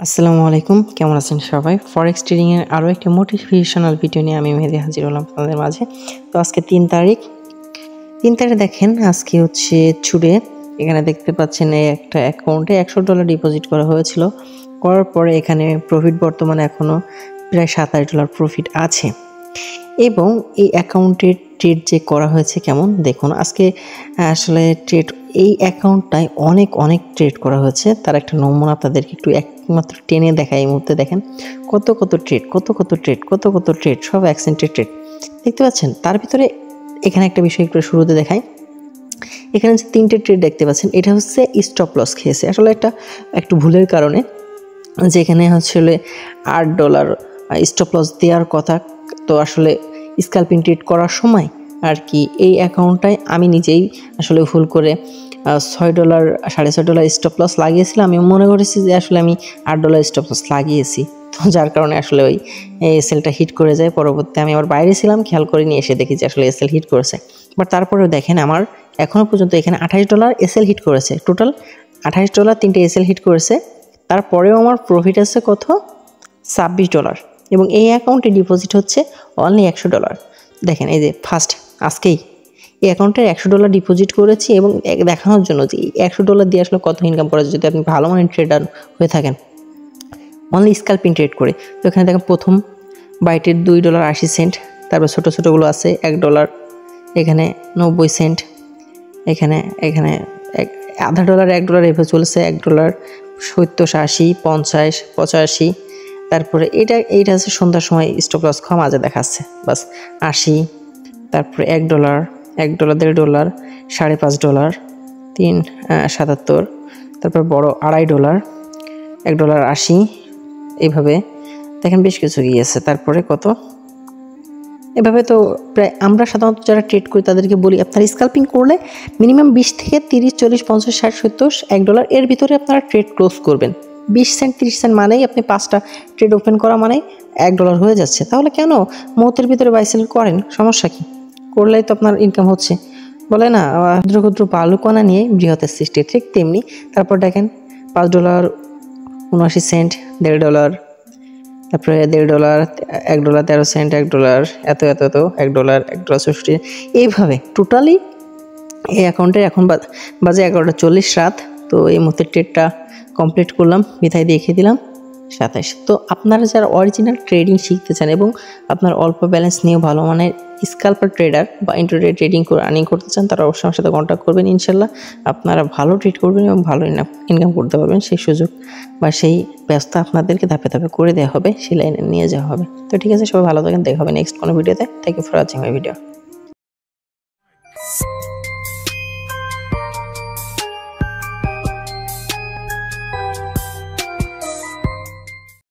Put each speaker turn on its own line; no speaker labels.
আসসালামু আলাইকুম, কেমন আছেন সবাই? ফরেক্স ট্রেডিং এর আরও একটি মোটিভেশনাল ভিডিও নিয়ে আমি মেহেদি হাজির হলাম আপনাদের মাঝে। তো আজকে 3 তারিখ দেখেন, আজকে হচ্ছে ছুটে এখানে দেখতে পাচ্ছেন এই একটা অ্যাকাউন্টে $100 ডিপোজিট করা হয়েছিল। করার পরে এখানে প্রফিট বর্তমানে এখনও প্রায় $27 প্রফিট আছে এবং এই অ্যাকাউন্টের ট্রেড যে করা হয়েছে কেমন দেখুন। আজকে আসলে ট্রেড এই অ্যাকাউন্টটায় অনেক ট্রেড করা হয়েছে। তার একটা নমুনা আপনাদেরকে একটু একমাত্র টেনে দেখায়। এই মুহূর্তে দেখেন কত ট্রেড, সব অ্যাকসেন্টেড ট্রেড দেখতে পাচ্ছেন। তার ভিতরে এখানে একটা বিষয় একটু শুরুতে দেখাই। এখানে যে 3টে ট্রেড দেখতে পাচ্ছেন, এটা হচ্ছে স্টপ লস খেয়েছে আসলে একটু ভুলের কারণে। যেখানে হচ্ছে $8 স্টপ লস দেওয়ার কথা, তো আসলে স্ক্যালপিং ট্রেড করার সময় আর কি এই অ্যাকাউন্টটায় আমি নিজেই আসলে ভুল করে $6 $6.5 স্টপ লস লাগিয়েছিলাম। আমি মনে করেছি যে আসলে আমি $8 স্টপ লস লাগিয়েছি, তো যার কারণে আসলে ওই এসএলটা হিট করে যায়। পরবর্তীতে আমি আবার বাইরে ছিলাম, খেয়াল করে নিয়ে এসে দেখি যে আসলে এসএল হিট করেছে। বাট তারপরেও দেখেন আমার এখনও পর্যন্ত এখানে $28 এসএল হিট করেছে। টোটাল $28 3টে এসএল হিট করেছে। তারপরেও আমার প্রফিট আছে কত? $26 এবং এই অ্যাকাউন্টে ডিপোজিট হচ্ছে অনলি $100। দেখেন এই যে ফার্স্ট আজকেই এই অ্যাকাউন্টে $100 ডিপোজিট করেছি এবং দেখানোর জন্য যে $100 দিয়ে আসলে কত ইনকাম করা যায় যদি আপনি ভালো মানের ট্রেডার হয়ে থাকেন অনলি স্ক্যালপিং ট্রেড করে। তো এখানে দেখেন প্রথম বাইটের $2.80, তারপর ছোটোগুলো আছে $1, এখানে 90 সেন্ট, এখানে $0.50 $1 এভাবে চলেছে। $1 70 80 50 85, তারপরে এইটা আছে সন্ধ্যার সময় স্টপ লস খাওয়া মাঝে দেখাচ্ছে বাস 80, তারপরে $1 $1.5 $5.5 $3.77, তারপর বড় $2.5 $1.80, এইভাবে দেখেন বেশ কিছু গিয়েছে। তারপরে কত এভাবে। তো প্রায় আমরা সাধারণত যারা ট্রেড করি তাদেরকে বলি আপনারা স্ক্যালপিং করলে মিনিমাম 20 থেকে 30 40 50 60 70 $1 এর ভিতরে আপনারা ট্রেড ক্লোজ করবেন। 20 সেন্ট 30 সেন্ট মানেই আপনি 5টা ট্রেড ওপেন করা মানেই $1 হয়ে যাচ্ছে। তাহলে কেন মুহূর্তের ভিতরে বাই সেল করেন? সমস্যা কি? করলেই তো আপনার ইনকাম হচ্ছে। বলে না ক্ষুদ্র বালুকণা নিয়ে বৃহতের সৃষ্টি, ঠিক তেমনি। তারপর দেখেন $5 79 সেন্ট, $1.5, তারপরে $1.5 $1 13 সেন্ট, $1 এত $1 $1.64, এইভাবে টোটালি এই অ্যাকাউন্টে এখন বাজে 11:40 রাত। তো এই মুহূর্তে ট্রেডটা কমপ্লিট করলাম, বিদায় দিয়ে দিলাম 27। তো আপনারা যারা অরিজিনাল ট্রেডিং শিখতে চান এবং আপনার অল্প ব্যালেন্স নিয়েও ভালো মানের স্ক্যালপার ট্রেডার বা ইন্ট্রাডে ট্রেডিং করে আর্নিং করতে চান, তারা অবশ্যই আমার সাথে কন্ট্যাক্ট করবেন। ইনশাল্লাহ আপনারা ভালো ট্রেড করবেন এবং ভালো ইনকাম করতে পারবেন। সেই সুযোগ বা সেই ব্যবস্থা আপনাদেরকে ধাপে করে দেওয়া হবে, সেই লাইনে নিয়ে যাওয়া হবে। তো ঠিক আছে, সবাই ভালো থাকেন, দেখা হবে নেক্সট কোনো ভিডিওতে। Thank you for watching my video.